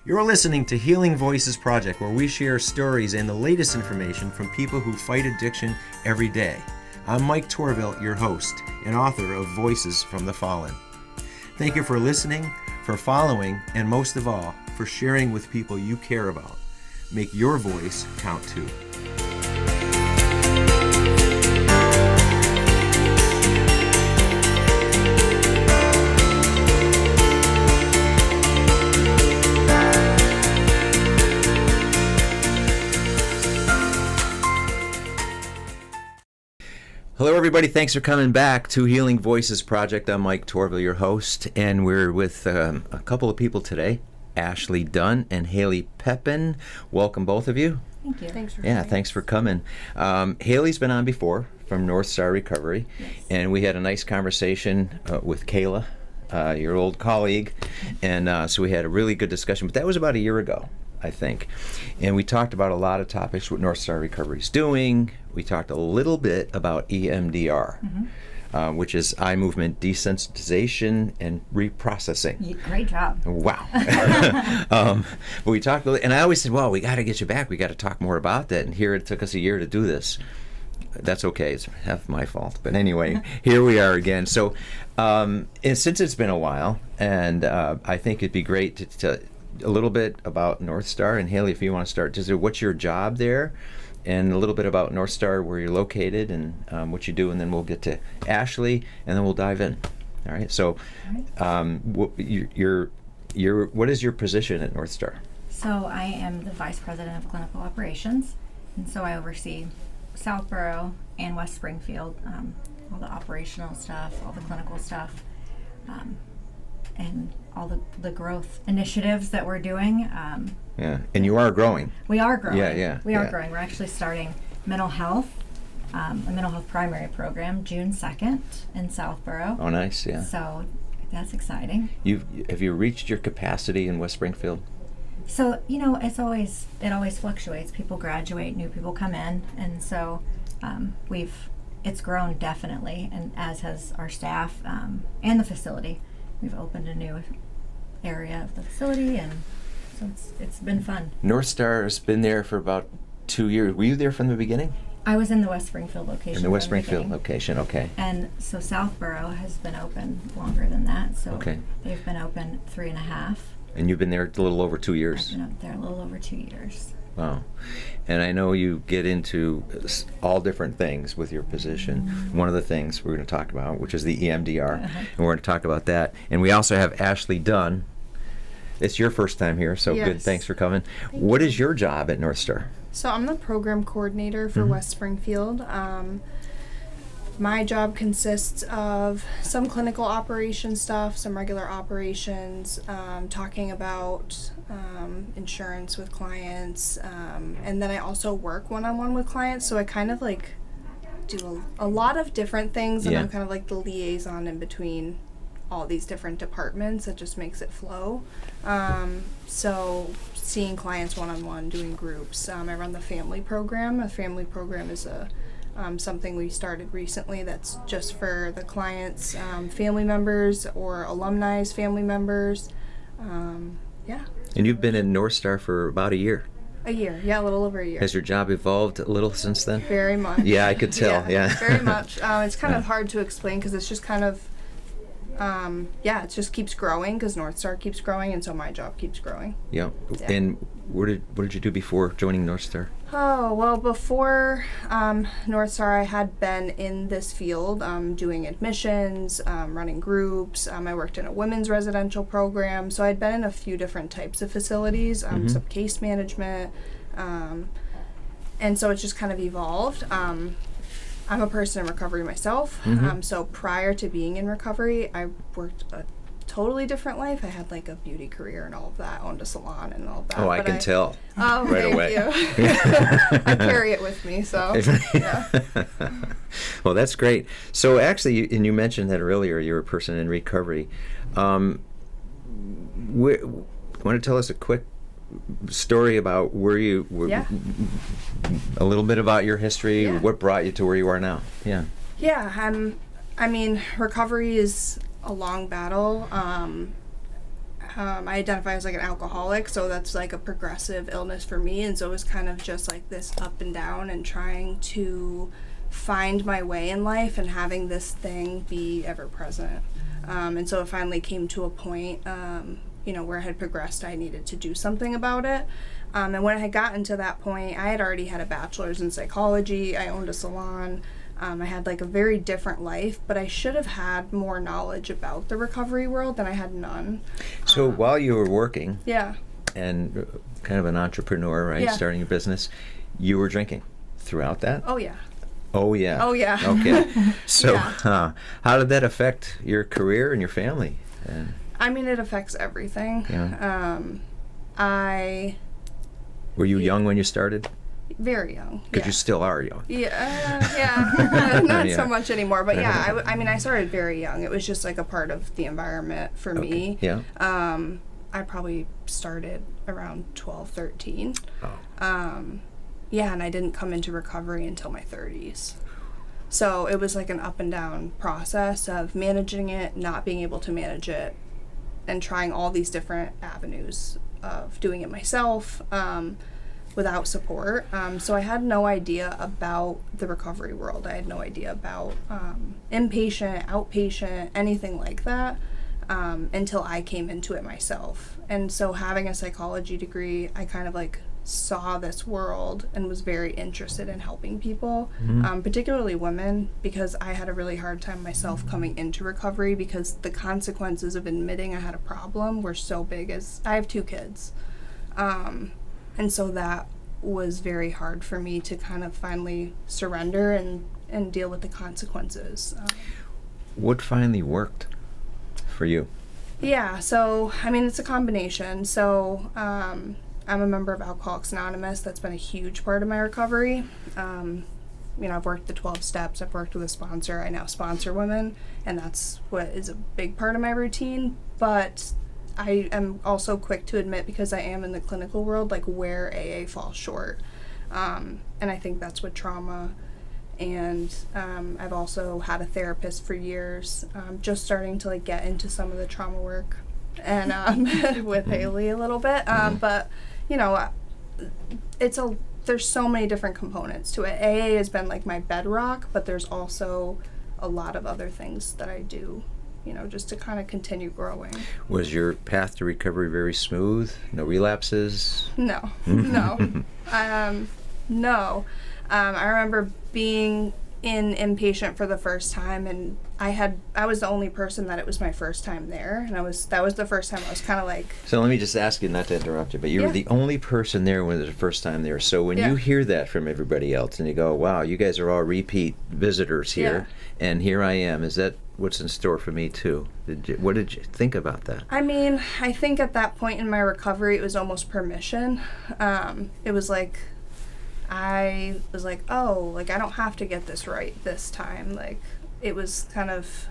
You're listening to Healing Voices Project, where we share stories and the latest information from people who fight addiction every day. I'm Mike Torville, your host and author of Voices from the Fallen. Thank you for listening, for following, and most of all, for sharing with people you care about. Make your voice count too. Hello, everybody. Thanks for coming back to Healing Voices Project. I'm Mike Torville, your host, and we're with a couple of people today, Ashley Dunn and Hayley Pepin. Welcome, both of you. Thank you. Thanks for thanks for coming. Hayley's been on before from Northstar Recovery, yes. And we had a nice conversation with Kayla, your old colleague, and so we had a really good discussion, but that was about a year ago, I think. And we talked about a lot of topics, what Northstar Recovery is doing. We talked a little bit about EMDR, which is eye movement desensitization and reprocessing. Great job. Wow. But we talked, and I always said, well, we got to get you back. We got to talk more about that. And here it took us a year to do this. That's okay. It's half my fault. But anyway, here we are again. So and since it's been a while, and I think it'd be great to a little bit about Northstar. And Hayley, if you want to start, just what's your job there? And a little bit about Northstar, where you're located, and what you do, and then we'll get to Ashley, and then we'll dive in. All right. So, what is your position at Northstar? So I am the Vice President of Clinical Operations, and so I oversee Southborough and West Springfield, all the operational stuff, all the clinical stuff, and all the growth initiatives that we're doing. Yeah, and you are growing. We are growing. We are yeah. growing. We're actually starting mental health, a mental health primary program, June 2nd in Southborough. Oh, nice, yeah. So that's exciting. Have you reached your capacity in West Springfield? So, it always fluctuates. People graduate, new people come in, and so it's grown definitely, and as has our staff and the facility. We've opened a new area of the facility, and so it's been fun. Northstar has been there for about 2 years. Were you there from the beginning? I was in the West Springfield location. In the West Springfield location, okay. And so Southborough has been open longer than that. So okay. They've been open 3.5. And you've been there a little over 2 years? I've been up there a little over 2 years. Wow. And I know you get into all different things with your position. Mm-hmm. One of the things we're going to talk about, which is the EMDR, and we're going to talk about that. And we also have Ashley Dunn. It's your first time here, so yes. Good. Thanks for coming. What is your job at Northstar? So I'm the program coordinator for West Springfield. My job consists of some clinical operation stuff, some regular operations, talking about insurance with clients, and then I also work one-on-one with clients, so I kind of do a lot of different things, and I'm kind of like the liaison in between all these different departments. It just makes it flow. So seeing clients one-on-one, doing groups. I run the family program. A family program is something we started recently that's just for the clients' family members or alumni's family members. And you've been in Northstar for about a year. A year, a little over a year. Has your job evolved a little since then? Very much. Yeah, I could tell, yeah. Very much. It's kind of hard to explain because it's just kind of, it just keeps growing because Northstar keeps growing, and so my job keeps growing. Yeah. And what did you do before joining Northstar? Oh, well, before Northstar, I had been in this field doing admissions, running groups. I worked in a women's residential program, so I'd been in a few different types of facilities, some case management, and so it's just kind of evolved. I'm a person in recovery myself, so prior to being in recovery, I worked a totally different life. I had like a beauty career and all of that, owned a salon and all of that. Oh, I can tell. Oh, right thank away. You. I carry it with me, so yeah. Well, that's great. So actually, and you mentioned that earlier, you're a person in recovery. Want to tell us a quick story about where you were? Yeah. A little bit about your history. Yeah. What brought you to where you are now? Yeah. Yeah. I mean, recovery is a long battle. I identify as like an alcoholic, so that's like a progressive illness for me, and so it was kind of just like this up and down and trying to find my way in life and having this thing be ever present. And so it finally came to a point, where it had progressed, I needed to do something about it. And when I had gotten to that point, I had already had a bachelor's in psychology, I owned a salon, I had like a very different life, but I should have had more knowledge about the recovery world than I had none. So while you were working Yeah. and kind of an entrepreneur, right, Yeah. starting a business, you were drinking throughout that? Oh, yeah. Oh, yeah. Oh, yeah. Okay. So Yeah. how did that affect your career and your family? And, I mean, it affects everything. Yeah. I were you young when you started? very young. Because Yeah. you still are young. Yeah, not Yeah. so much anymore. But yeah, I mean, I started very young. It was just like a part of the environment for me. Yeah. I probably started around 12, 13. Oh. Yeah, and I didn't come into recovery until my 30s. So it was like an up and down process of managing it, not being able to manage it, and trying all these different avenues of doing it myself without support. So I had no idea about the recovery world. I had no idea about inpatient, outpatient, anything like that until I came into it myself. And so having a psychology degree, I kind of like saw this world and was very interested in helping people, particularly women, because I had a really hard time myself coming into recovery because the consequences of admitting I had a problem were so big. As I have 2 kids, and so that was very hard for me to kind of finally surrender and deal with the consequences. What finally worked for you? Yeah, so I mean, it's a combination. So I'm a member of Alcoholics Anonymous. That's been a huge part of my recovery. I've worked the 12 steps. I've worked with a sponsor. I now sponsor women, and that's what is a big part of my routine. But I am also quick to admit, because I am in the clinical world, like where AA falls short. And I think that's with trauma. And I've also had a therapist for years, just starting to like get into some of the trauma work, and with Hayley a little bit. But there's so many different components to it. AA has been like my bedrock, but there's also a lot of other things that I do, just to kind of continue growing. Was your path to recovery very smooth? No relapses? No. No. I remember being in inpatient for the first time, and I was the only person that it was my first time there, and that was the first time I was kind of like. So let me just ask you, not to interrupt you, but you were the only person there when it was the first time there. So when you hear that from everybody else and you go, wow, you guys are all repeat visitors here, and here I am, is that what's in store for me too? What did you think about that? I mean, I think at that point in my recovery, it was almost permission. It was like, I was like, oh, like I don't have to get this right this time. Like it was kind of,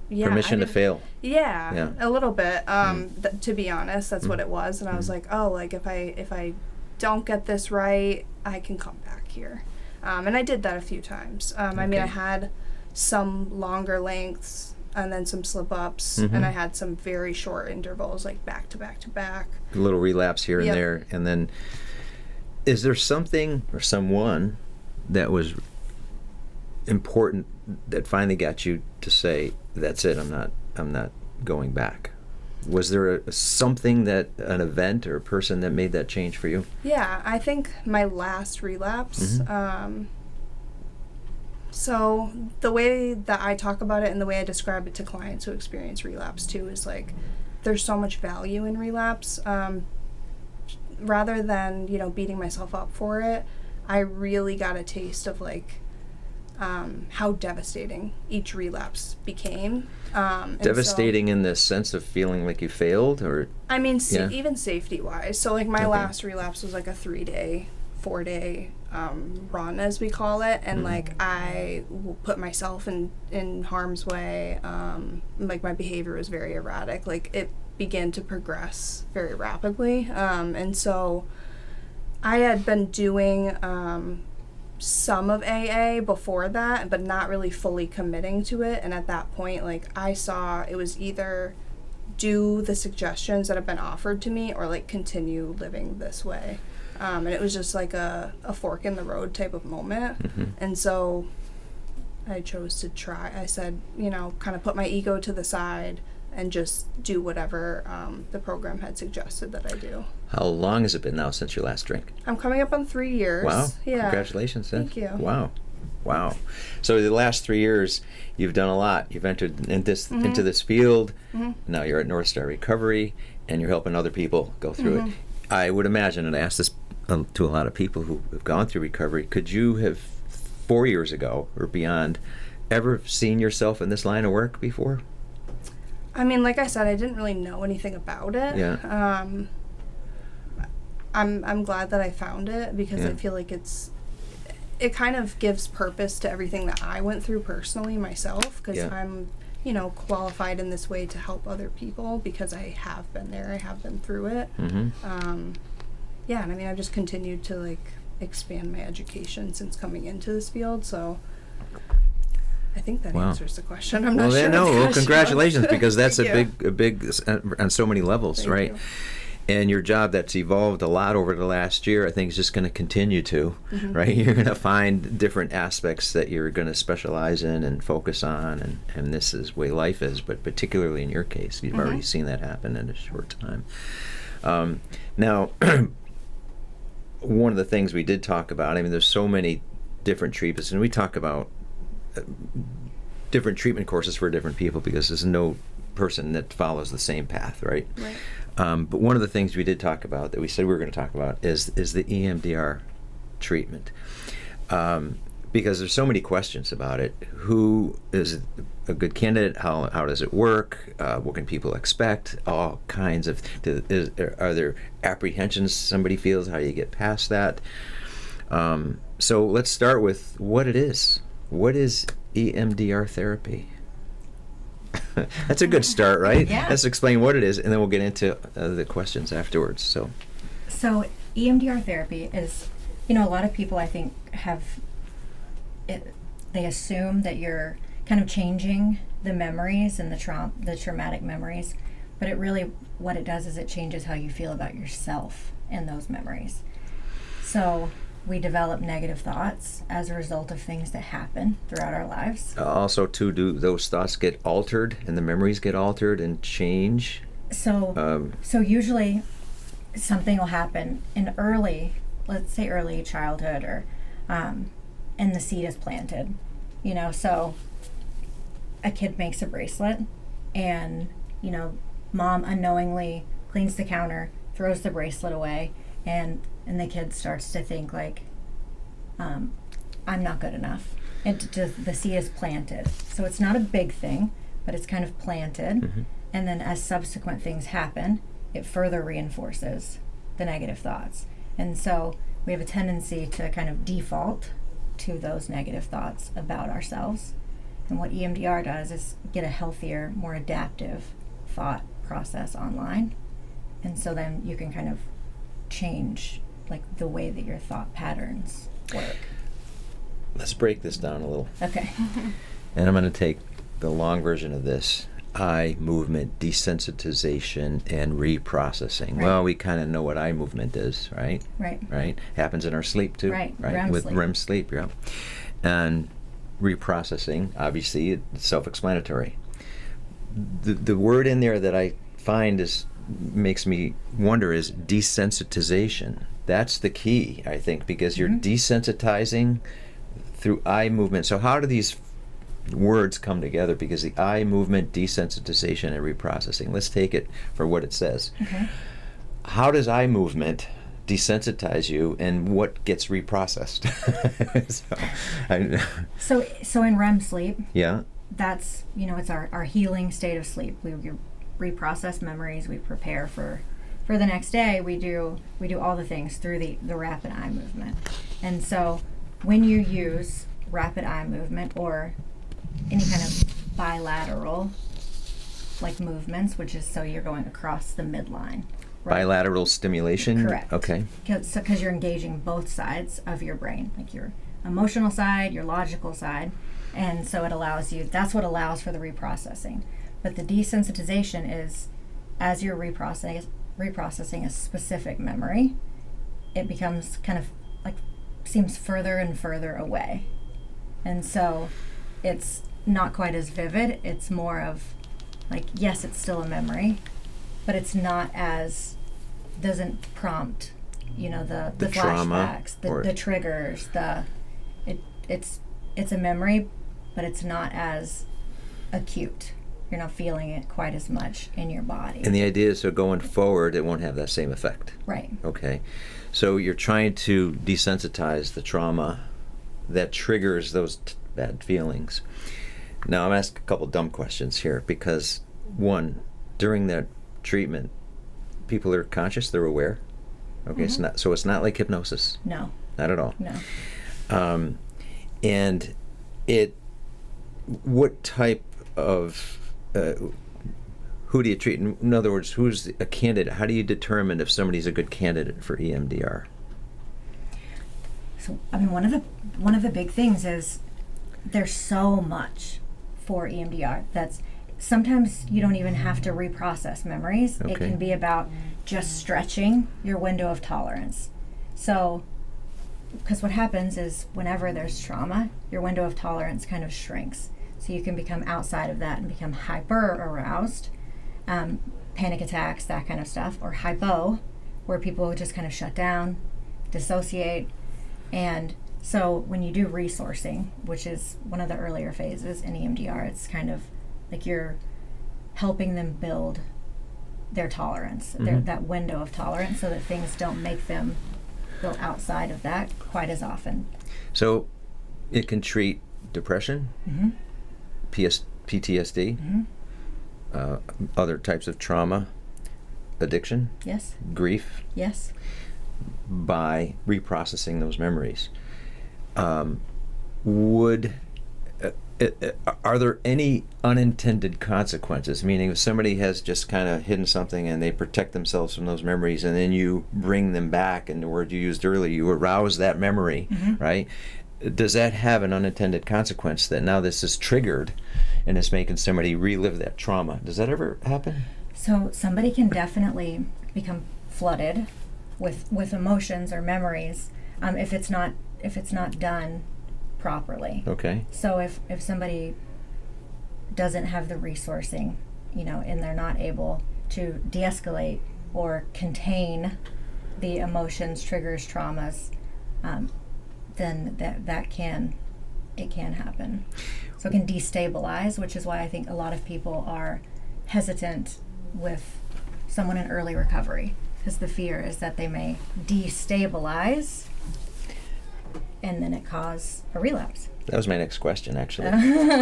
Permission to fail. Yeah, a little bit. To be honest, that's what it was. And I was like, oh, like if I don't get this right, I can come back here. And I did that a few times. I mean, I had some longer lengths and then some slip-ups, and I had some very short intervals, like back to back to back. A little relapse here and there, and then. Is there something or someone that was important that finally got you to say, that's it, I'm not going back? Was there something an event or a person that made that change for you? Yeah, I think my last relapse, so the way that I talk about it and the way I describe it to clients who experience relapse too is like, there's so much value in relapse. Rather than, beating myself up for it, I really got a taste of like how devastating each relapse became. Devastating in the sense of feeling like you failed, or? I mean, even safety-wise. So like my last relapse was like a 3-day, 4-day run, as we call it, and like I put myself in harm's way. Like my behavior was very erratic. Like it began to progress very rapidly, and so I had been doing some of AA before that, but not really fully committing to it. And at that point, like I saw it was either do the suggestions that have been offered to me or like continue living this way. And it was just like a fork in the road type of moment. And so I chose to try. I said, you know, kind of put my ego to the side and just do whatever the program had suggested that I do. How long has it been now since your last drink? I'm coming up on 3 years. Wow. Yeah. Congratulations. Thank you. Wow. So the last 3 years, you've done a lot. You've entered into this field. Now you're at Northstar Recovery, and you're helping other people go through it. I would imagine, and I ask this to a lot of people who have gone through recovery, could you have 4 years ago or beyond ever seen yourself in this line of work before? I mean, like I said, I didn't really know anything about it. Yeah. I'm glad that I found it because I feel like it kind of gives purpose to everything that I went through personally myself, because I'm, you know, qualified in this way to help other people because I have been there. I have been through it. Yeah, and I mean, I've just continued to like expand my education since coming into this field, so I think that answers the question. I'm not sure. Well, congratulations, because that's a big on so many levels, Thank right? you. And your job that's evolved a lot over the last year, I think is just going to continue to, right? You're going to find different aspects that you're going to specialize in and focus on, and this is the way life is, but particularly in your case, you've already seen that happen in a short time. Now, one of the things we did talk about, I mean, there's so many different treatments, and we talk about different treatment courses for different people because there's no person that follows the same path, right? But one of the things we did talk about that we said we were going to talk about is the EMDR treatment, because there's so many questions about it. Who is a good candidate? How does it work? What can people expect? All kinds of are there apprehensions somebody feels? How do you get past that? So let's start with what it is. What is EMDR therapy? That's a good start, right? Yeah. Let's explain what it is, and then we'll get into the questions afterwards. So EMDR therapy is, you know, a lot of people I think they assume that you're kind of changing the memories and the traumatic memories, but it really, what it does is it changes how you feel about yourself and those memories. So we develop negative thoughts as a result of things that happen throughout our lives. Also, too, do those thoughts get altered and the memories get altered and change? So usually something will happen in let's say early childhood, or and the seed is planted. You know, so a kid makes a bracelet, and you know, mom unknowingly cleans the counter, throws the bracelet away, and the kid starts to think like, I'm not good enough. And the seed is planted. So it's not a big thing, but it's kind of planted. And then as subsequent things happen, it further reinforces the negative thoughts. And so we have a tendency to kind of default to those negative thoughts about ourselves. And what EMDR does is get a healthier, more adaptive thought process online. And so then you can kind of change like the way that your thought patterns work. Let's break this down a little. Okay. And I'm going to take the long version of this. Eye movement, desensitization, and reprocessing. Right. Well, we kind of know what eye movement is, right? Right. Happens in our sleep too. Right. REM With sleep. REM sleep, yeah. And reprocessing, obviously, it's self-explanatory. The word in there that I find makes me wonder is desensitization. That's the key, I think, because you're desensitizing through eye movement. So how do these words come together? Because the eye movement, desensitization, and reprocessing. Let's take it for what it says. Okay. How does eye movement desensitize you, and what gets reprocessed? So in REM sleep, Yeah. that's, you know, it's our healing state of sleep. We reprocess memories, we prepare for the next day. We do all the things through the rapid eye movement. And so when you use rapid eye movement or any kind of bilateral like movements, which is so you're going across the midline. Right? Bilateral stimulation? Correct. Okay. Because you're engaging both sides of your brain, like your emotional side, your logical side, and so it allows you, that's what allows for the reprocessing. But the desensitization is as you're reprocessing a specific memory, it becomes kind of like seems further and further away. And so it's not quite as vivid. It's more of like, yes, it's still a memory, but it's not as, doesn't prompt, you know, the trauma, flashbacks, the triggers, it's a memory, but it's not as acute. You're not feeling it quite as much in your body. And the idea is, so going forward, it won't have that same effect. Right. Okay. So you're trying to desensitize the trauma that triggers those bad feelings. Now, I'm asking a couple dumb questions here because, one, during that treatment, people are conscious, they're aware. Okay, Mm-hmm. It's not like hypnosis. No. Not at all. No. And what type of who do you treat? In other words, who's a candidate? How do you determine if somebody's a good candidate for EMDR? So, I mean, one of the big things is there's so much for EMDR that's sometimes you don't even have to reprocess memories. Okay. It can be about just stretching your window of tolerance. So, because what happens is whenever there's trauma, your window of tolerance kind of shrinks. So you can become outside of that and become hyper aroused, panic attacks, that kind of stuff, or hypo, where people just kind of shut down, dissociate. And so when you do resourcing, which is one of the earlier phases in EMDR, it's kind of like you're helping them build their tolerance, that window of tolerance, so that things don't make them go outside of that quite as often. So it can treat depression, PTSD, other types of trauma, addiction, Yes. grief, Yes. by reprocessing those memories. Are there any unintended consequences? Meaning, if somebody has just kind of hidden something and they protect themselves from those memories, and then you bring them back, and the word you used earlier, you arouse that memory, right? Does that have an unintended consequence that now this is triggered and it's making somebody relive that trauma? Does that ever happen? So somebody can definitely become flooded with emotions or memories if it's not done properly. Okay. So if somebody doesn't have the resourcing, you know, and they're not able to de-escalate or contain the emotions, triggers, traumas, then that can happen. So it can destabilize, which is why I think a lot of people are hesitant with someone in early recovery, because the fear is that they may destabilize and then it cause a relapse. That was my next question, actually,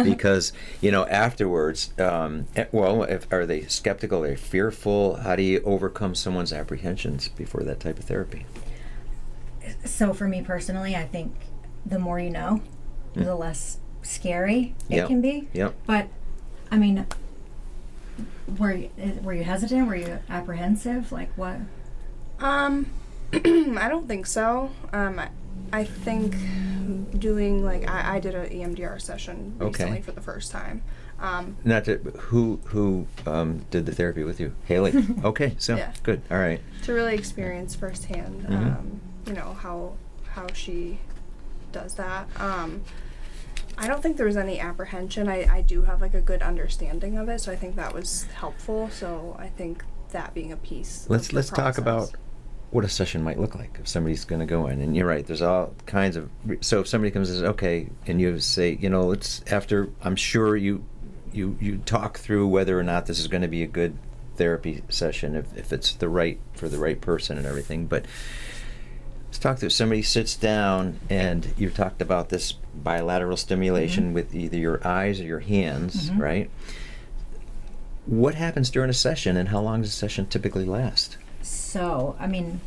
because afterwards, are they skeptical? Are they fearful? How do you overcome someone's apprehensions before that type of therapy? So for me personally, I think the more you know, the less scary it can be. Yep. But I mean, were you hesitant? Were you apprehensive? Like what? I don't think so. I think doing I did an EMDR session recently for the first time. Who did the therapy with you? Hayley. Okay, so Yeah. good. All right. To really experience firsthand, how she does that. I don't think there was any apprehension. I do have a good understanding of it, so I think that was helpful. So I think that being a piece. Let's of the talk about process. what a session might look like if somebody's going to go in. And you're right, there's all kinds of. So if somebody comes and says, okay, and you say, it's after, I'm sure you talk through whether or not this is going to be a good therapy session, if it's for the right person and everything. But let's talk through. Somebody sits down and you talked about this bilateral stimulation with either your eyes or your hands, right? What happens during a session, and how long does a session typically last? So, I mean,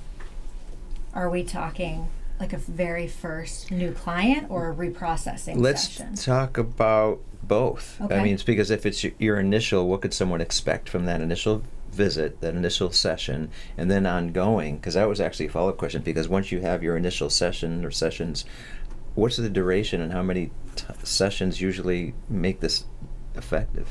are we talking like a very first new client or a reprocessing session? Let's talk about both. Okay. I mean, it's because if it's your initial, what could someone expect from that initial visit, that initial session, and then ongoing? Because that was actually a follow-up question, because once you have your initial session or sessions, what's the duration and how many sessions usually make this effective,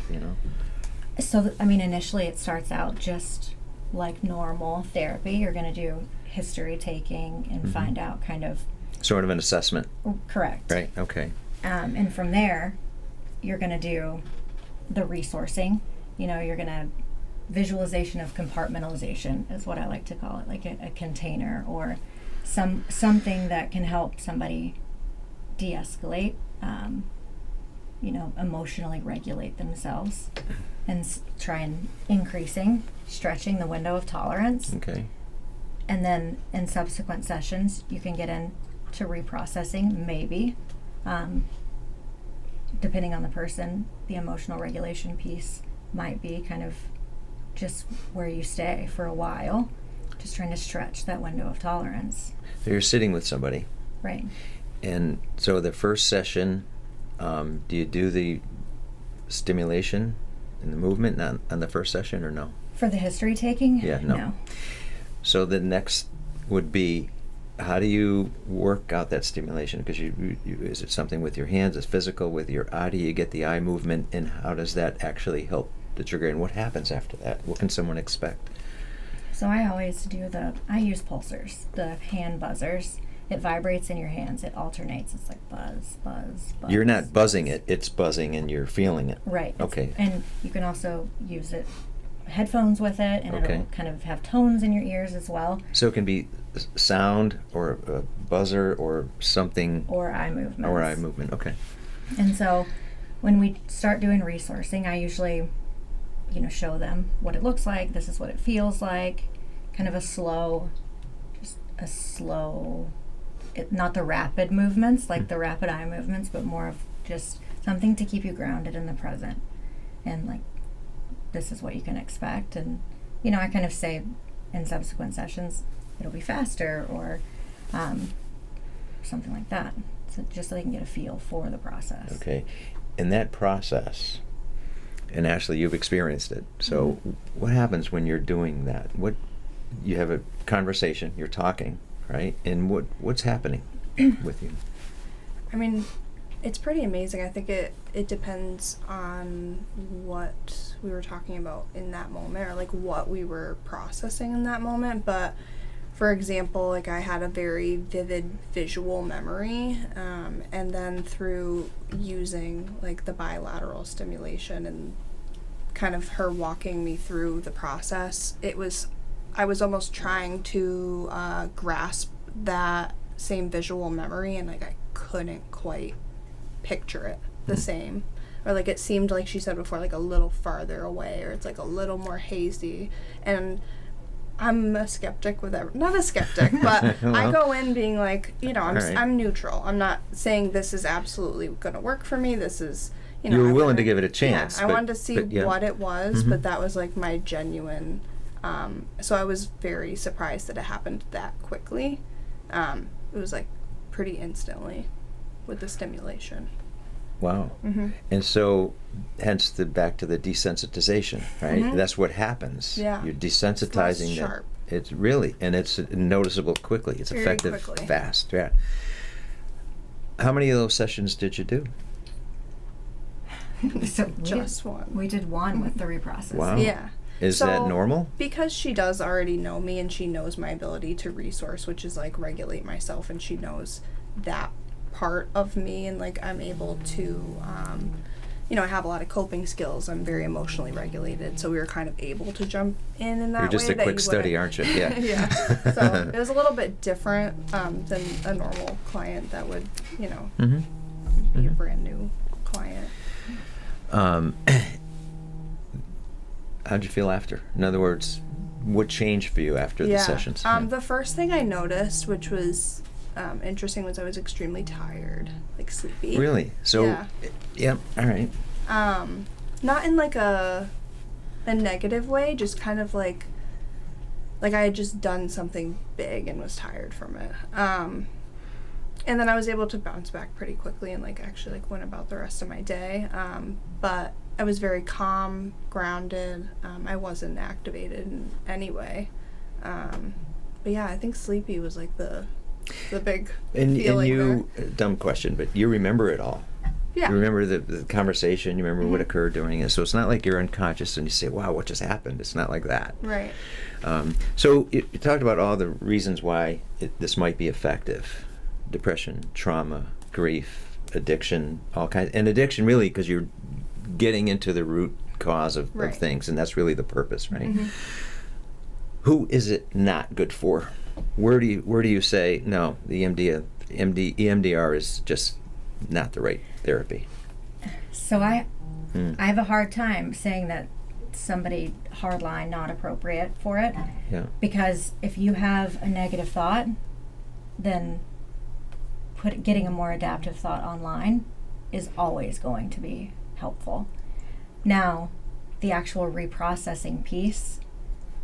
So, I mean, initially it starts out just like normal therapy. You're going to do history taking and find out kind of. Sort of an assessment. Correct. Right, okay. And from there, you're going to do the resourcing. You're going to visualization of compartmentalization is what I like to call it, like a container or something that can help somebody de-escalate, emotionally regulate themselves and try and stretching the window of tolerance. Okay. And then in subsequent sessions, you can get into reprocessing, maybe. Depending on the person, the emotional regulation piece might be kind of just where you stay for a while, just trying to stretch that window of tolerance. So you're sitting with somebody. Right. And so the first session, do you do the stimulation and the movement on the first session or no? For the history taking? Yeah, no. So the next would be, how do you work out that stimulation? Because you is it something with your hands, it's physical, with your eye? Do you get the eye movement, and how does that actually help the trigger, and what happens after that? What can someone expect? So I always I use pulsers, the hand buzzers. It vibrates in your hands, it alternates, it's like buzz, buzz, buzz. You're not buzzing it, it's buzzing and you're feeling it. Right. Okay. And you can also use headphones with it, and Okay. it'll kind of have tones in your ears as well. So it can be sound or a buzzer or something. Or eye movements. Or eye movement, okay. And so when we start doing resourcing, I usually, show them what it looks like. This is what it feels like. Kind of not the rapid movements, like the rapid eye movements, but more of just something to keep you grounded in the present. And like, this is what you can expect. And, I kind of say in subsequent sessions, it'll be faster or something like that. So just so they can get a feel for the process. Okay. In that process, and Ashley, you've experienced it. So what happens when you're doing that? You have a conversation, you're talking, right? And what's happening with you? I mean, it's pretty amazing. I think it depends on what we were talking about in that moment, or like what we were processing in that moment. But for example, like I had a very vivid visual memory, and then through using like the bilateral stimulation and kind of her walking me through the process, I was almost trying to grasp that same visual memory, and like I couldn't quite picture it the same, or like it seemed, like she said before, like a little farther away, or it's like a little more hazy. And I'm a skeptic with not a skeptic, but Well, I go in being like, right. I'm neutral. I'm not saying this is absolutely going to work for me. This is, You were I willing wanted- to give it a chance. Yeah, I wanted to see yeah. what it was, Mhm. but that was like my genuine. So I was very surprised that it happened that quickly. It was like pretty instantly with the stimulation. Wow. Mm-hmm. And so, hence back to the desensitization, right? Mhm. That's what happens. Yeah. You're It's desensitizing less that. sharp. It's really, and it's noticeable quickly. It's Very effective quickly. fast. Yeah. How many of those sessions did you do? So Just one. we did one with the reprocessing. Wow. Yeah. Is So, that normal? Because she does already know me, and she knows my ability to resource, which is like regulate myself, and she knows that part of me, and like I'm able to I have a lot of coping skills. I'm very emotionally regulated, so we were kind of able to jump in that way. You're just a that quick you study, wouldn't- aren't you? Yeah. Yeah. So it was a little bit different than a normal client that would Mm-hmm. be a brand new client. How'd you feel after? In other words, what changed for you after the sessions? The first thing I noticed, which was interesting, was I was extremely tired, like sleepy. Really? So, Yeah. Yep. All right. Not in like a negative way, just kind of like I had just done something big and was tired from it. And then I was able to bounce back pretty quickly and like actually like went about the rest of my day. But I was very calm, grounded. I wasn't activated in any way. But yeah, I think sleepy was like the big And feeling you, dumb question, but you remember it all. Yeah. You remember the conversation. You remember what occurred during it. So it's not like you're unconscious and you say, "Wow, what just happened?" It's not like that. Right. So you talked about all the reasons why this might be effective: depression, trauma, grief, addiction, all kinds. And addiction, really, because you're getting into the root cause of things, and that's really the purpose, right? Who is it not good for? Where do you say no? The EMDR is just not the right therapy. So I have a hard time saying that somebody hardline not appropriate for it. Yeah. Because if you have a negative thought, then getting a more adaptive thought online is always going to be helpful. Now, the actual reprocessing piece,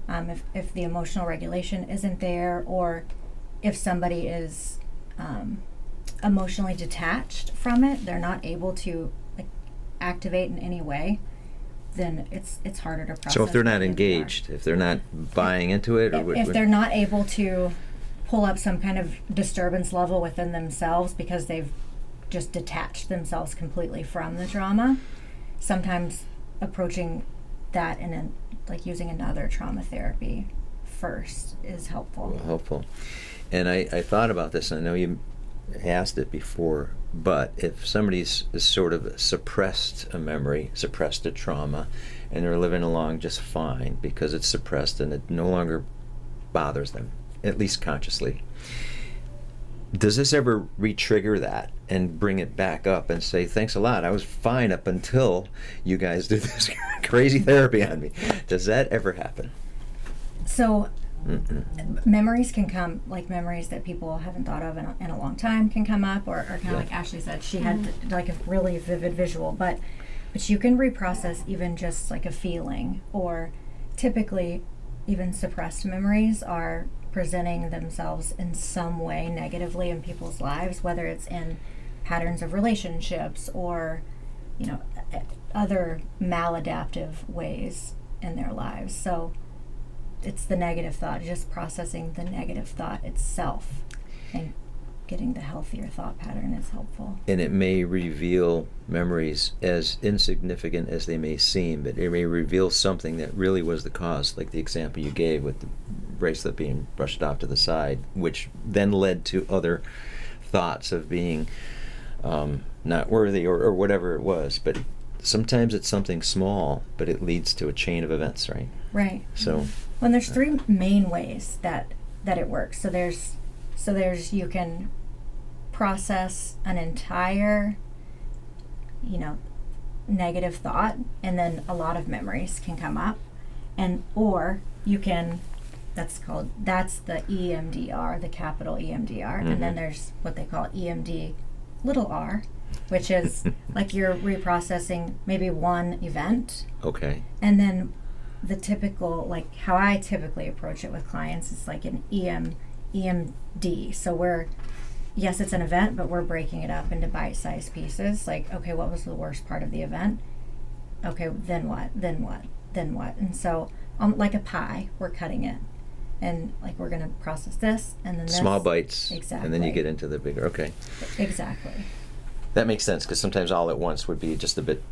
if the emotional regulation isn't there, or if somebody is emotionally detached from it, they're not able to activate in any way, then it's harder to process. So if they're not EMDR. engaged, if they're not buying into it, or if they're not able to pull up some kind of disturbance level within themselves because they've just detached themselves completely from the trauma, sometimes approaching that and like using another trauma therapy first is helpful. Helpful. And I thought about this, and I know you asked it before, but if somebody's sort of suppressed a memory, suppressed a trauma, and they're living along just fine because it's suppressed and it no longer bothers them, at least consciously, does this ever re-trigger that and bring it back up and say, thanks a lot, I was fine up until you guys did this crazy therapy on me? Does that ever happen? So memories can come, like memories that people haven't thought of in a long time can come up, or kind of like Ashley said, she had like a really vivid visual, but you can reprocess even just like a feeling, or typically even suppressed memories are presenting themselves in some way negatively in people's lives, whether it's in patterns of relationships or other maladaptive ways in their lives. So it's the negative thought, just processing the negative thought itself and getting the healthier thought pattern is helpful. And it may reveal memories as insignificant as they may seem, but it may reveal something that really was the cause, like the example you gave with the bracelet being brushed off to the side, which then led to other thoughts of being not worthy or whatever it was. But sometimes it's something small, but it leads to a chain of events, right? Right. So well, there's three main ways that it works. So there's you can process an entire negative thought, and then a lot of memories can come up, or you can, that's the EMDR, the capital EMDR, and then there's what they call EMD little r, which is like you're reprocessing maybe one event. Okay. And then the typical, like how I typically approach it with clients, is like an EMD. So yes, it's an event, but we're breaking it up into bite-sized pieces. Like, okay, what was the worst part of the event? Okay, then what? Then what? Then what? And so, like a pie, we're cutting it. And like we're going to process this, and then this. Small bites. Exactly. And then you get into the bigger, okay. Exactly. That makes sense, because sometimes all at once would be just a bit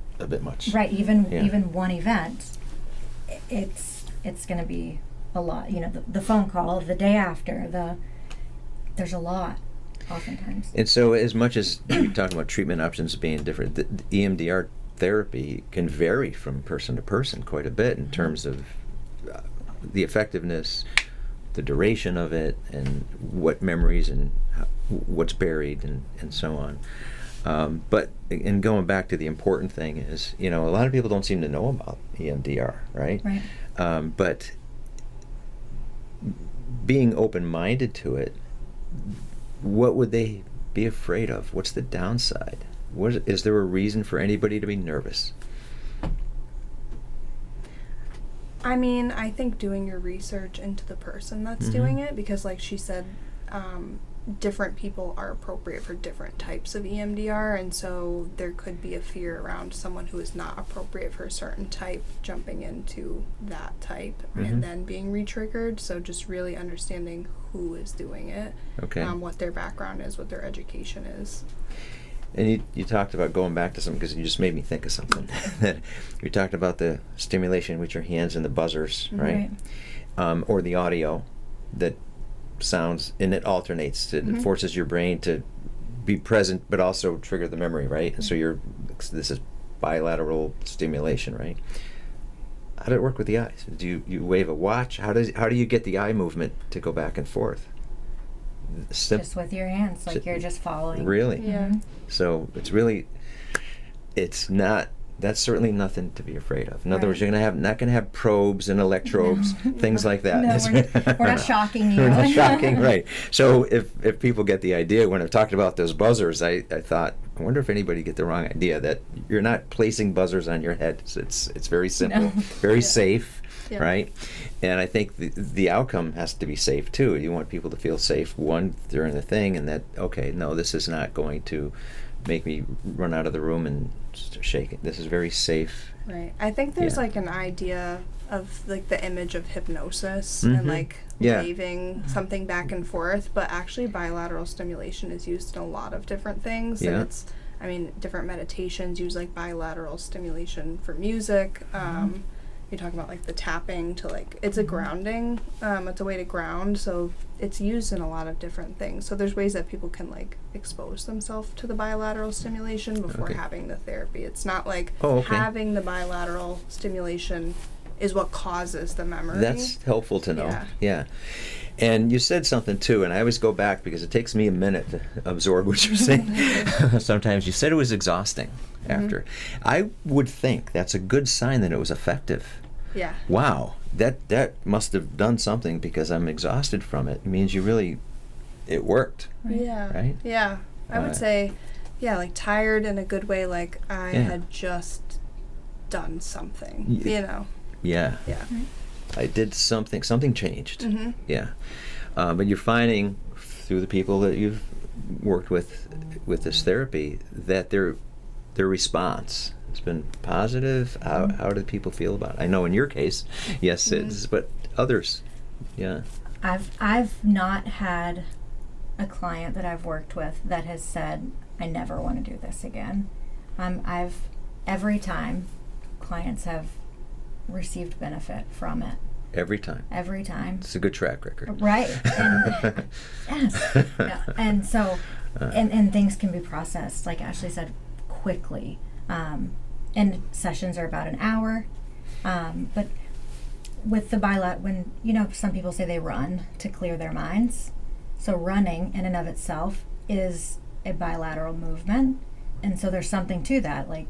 much. Right, even one event, it's going to be a lot. The phone call, the day after, there's a lot, oftentimes. And so as much as you're talking about treatment options being different, the EMDR therapy can vary from person to person quite a bit in terms of the effectiveness, the duration of it, and what memories and what's buried and so on. But going back to the important thing is, a lot of people don't seem to know about EMDR, right? Right. But being open-minded to it, what would they be afraid of? What's the downside? Is there a reason for anybody to be nervous? I mean, I think doing your research into the person that's doing it, because like she said, different people are appropriate for different types of EMDR, and so there could be a fear around someone who is not appropriate for a certain type jumping into that type and then being re-triggered. So just really understanding who is doing it, Okay. What their background is, what their education is. And you talked about going back to something because you just made me think of something. That you talked about the stimulation with your hands and the buzzers, right? Or the audio that sounds, and it alternates. It forces your brain to be present, but also trigger the memory, right? And so this is bilateral stimulation, right? How did it work with the eyes? Do you wave a watch? How do you get the eye movement to go back and forth? Just with your hands, like you're just following. Really? Yeah. So that's certainly nothing to be afraid of. In other words, you're not going to have probes and electrodes, things like that. No, we're not shocking you. We're not shocking, right. So if people get the idea, when I've talked about those buzzers, I thought, I wonder if anybody get the wrong idea that you're not placing buzzers on your head. It's very simple, very safe, right? And I think the outcome has to be safe too. You want people to feel safe, one, during the thing, and that, okay, no, this is not going to make me run out of the room and shake it. This is very safe. Right. I think there's like an idea of like the image of hypnosis and like waving something back and forth, but actually bilateral stimulation is used in a lot of different things. And it's, I mean, different meditations use like bilateral stimulation for music. You're talking about like the tapping to like, it's a grounding, it's a way to ground, so it's used in a lot of different things. So there's ways that people can like expose themselves to the bilateral stimulation before having the therapy. It's not like having the bilateral stimulation is what causes the memory. That's helpful to know. Yeah. And you said something too, and I always go back because it takes me a minute to absorb what you're saying. Sometimes you said it was exhausting after. I would think that's a good sign that it was effective. Yeah. Wow, that must have done something because I'm exhausted from it. It means it worked. Yeah. Right? Yeah. I would say, like tired in a good way, like I had just done something, you know. Yeah. Yeah. I did something changed. Yeah. But you're finding through the people that you've worked with this therapy that their response has been positive. How do people feel about it? I know in your case, yes, it's, but others, I've not had a client that I've worked with that has said, I never want to do this again. Every time clients have received benefit from it. Every time. It's a good track record. Right. And, yes. Yeah. And so, and things can be processed, like Ashley said, quickly. And sessions are about an hour. But with the when, some people say they run to clear their minds. So running in and of itself is a bilateral movement. And so there's something to that. Like,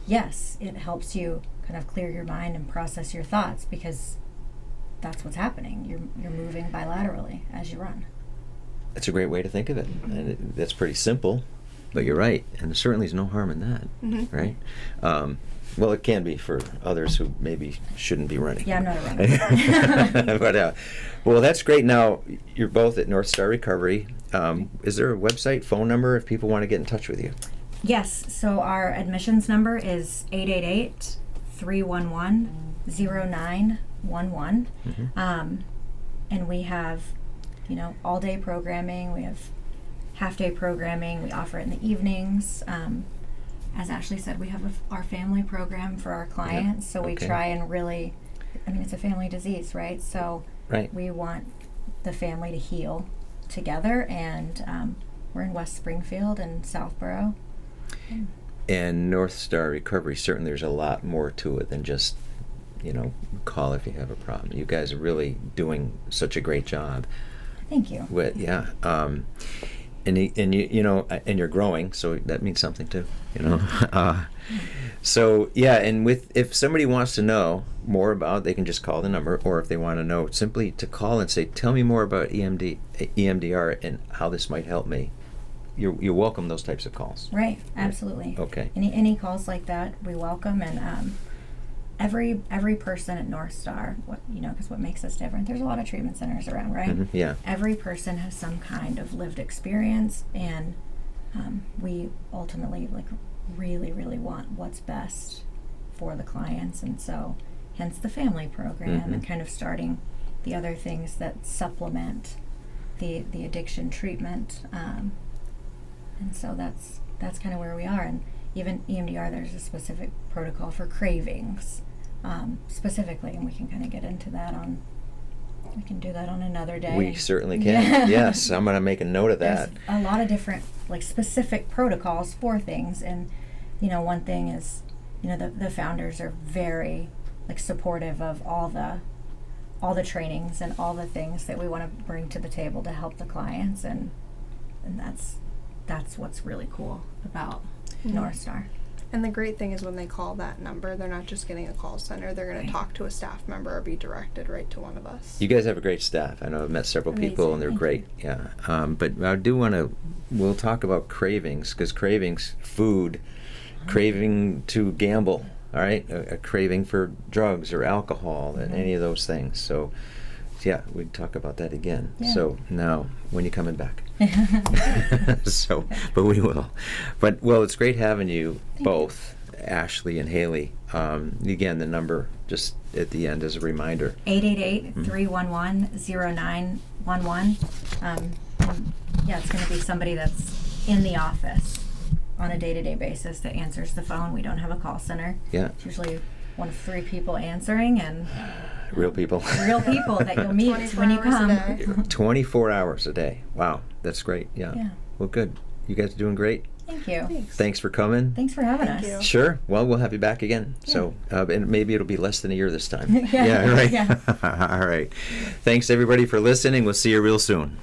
yes, it helps you kind of clear your mind and process your thoughts because that's what's happening. You're moving bilaterally as you run. That's a great way to think of it. And that's pretty simple, but you're right. And there certainly is no harm in that, right? Well, it can be for others who maybe shouldn't be running. Yeah, I'm not a runner. But, well, that's great. Now, you're both at Northstar Recovery. Is there a website, phone number, if people want to get in touch with you? Yes. So our admissions number is 888-311-0911. And we have, all-day programming. We have half-day programming. We offer it in the evenings. As Ashley said, we have our family program for our clients. So we try and really, it's a family disease, right? So we want the family to heal together. And we're in West Springfield and Southborough. And Northstar Recovery, certainly there's a lot more to it than just, call if you have a problem. You guys are really doing such a great job. Thank you. And you're growing, so that means something too, So and if somebody wants to know more about, they can just call the number, or if they want to know, simply to call and say, tell me more about EMDR and how this might help me. You welcome those types of calls. Right, absolutely. Okay. Any calls like that, we welcome, and every person at Northstar, because what makes us different, there's a lot of treatment centers around, right? Yeah. Every person has some kind of lived experience, and we ultimately really, really want what's best for the clients, and so hence the family program and kind of starting the other things that supplement the addiction treatment. And so that's kind of where we are. And even EMDR, there's a specific protocol for cravings, specifically, and we can kind of get into that on. We can do that on another day. We certainly can. Yeah. Yes, I'm going to make a note of that. There's a lot of different, like, specific protocols for things, and one thing is, the founders are very, like, supportive of all the trainings and all the things that we want to bring to the table to help the clients, and that's what's really cool about Northstar. And the great thing is when they call that number, they're not just getting a call center. They're going to talk to a staff member or be directed right to one of us. You guys have a great staff. I know I've met several people, and they're great. Yeah. But I do want to, we'll talk about cravings, because cravings, food, craving to gamble, all right? A craving for drugs or alcohol, and any of those things. So, yeah, we'd talk about that again. Yeah. So now, when you coming back? But we will. But, well, it's great having you both, Ashley and Hayley. Again, the number just at the end as a reminder. 888-311-0911. Yeah, it's going to be somebody that's in the office on a day-to-day basis that answers the phone. We don't have a call center. Yeah. It's usually one of 3 people answering, and Real people. real people that you'll meet when you 24 hours a come. day. 24 hours a day. Wow, that's great. Yeah. Well, good. You guys are doing great. Thank you. Thanks for coming. Thanks for having us. you. Sure. Well, we'll have you back again. So, and maybe it'll be less than a year this time. Yeah. Right. Yeah. All right. Thanks, everybody, for listening. We'll see you real soon.